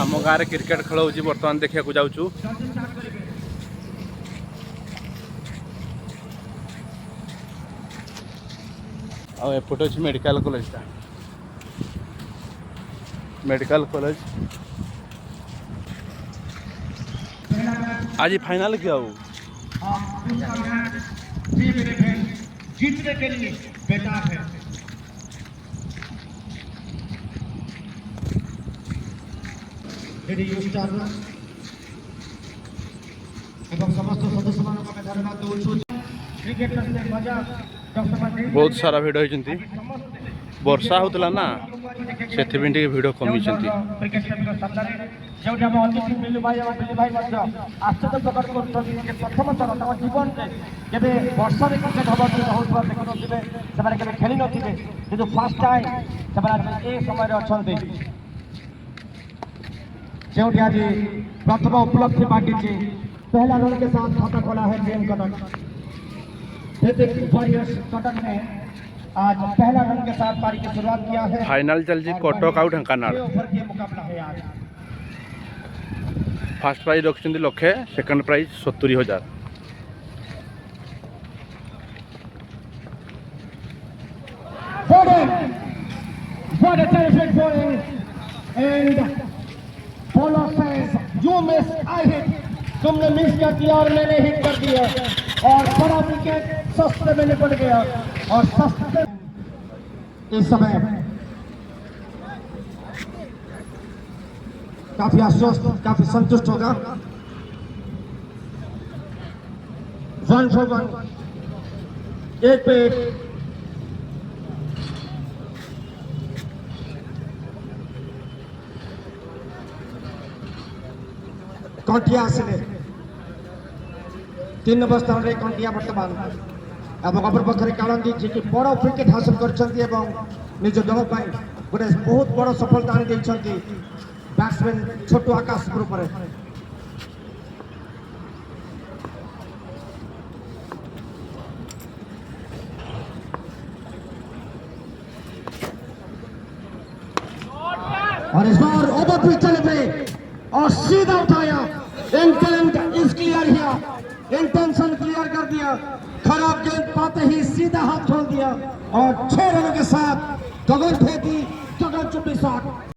आम गाँव में क्रिकेट खेल हो बर्तमान देखा जाऊँ एपट अच्छे मेडिकल कॉलेज मेडिकल कॉलेज आज फाइनल क्या हो जीतने के लिए बेताब है। बहुत सारा भिड़ होती वर्षा होता ना से भिड़ कमी आश्चर्य प्रकट प्रथम थर तम जीवन के वर्षा क्रिकेट हम देखते खेली नथिबे किंतु फर्स्ट टाइम से समय अच्छा जो आज प्रथम उपलब्धि बांटी पहला रन के साथ खाता खोला है जेम कटक। कटक ने आज पहला रन के साथ पारी की शुरुआत किया है। फाइनल चल जी कटक आउ ढेंकानाल मुकाबला है आज। फर्स्ट प्राइज रखिंट लक्षे second prize 70,000। What a terrific bowling, and bowler says you miss, I hit। तुमने मिस कर दिया और मैंने हिट कर दिया और बड़ा विकेट सस्ते में निपट गया और सस्ते इस समय काफी आश्वस्त काफी संतुष्ट होगा। 1 for 1 एक पे एक कंटिया आसिले 3 नंबर स्थान रे कंटिया वर्तमान एवं अपर पक्षरे कालंदी जी की बड़ विकेट हासिल करछंती एवं निज दल पाई गोटे बहुत बड़ सफलता आनी दैछंती बैट्समैन छोटू आकाश ग्रुप रे। और इस बार ओवर पिच चले पे और सीधा उठाया। Intent is clear here, intention clear कर दिया। खराब गेंद पाते ही सीधा हाथ छोड़ दिया और 6 रनों के साथ गगन फेंकी, गगन चुंबी शॉट।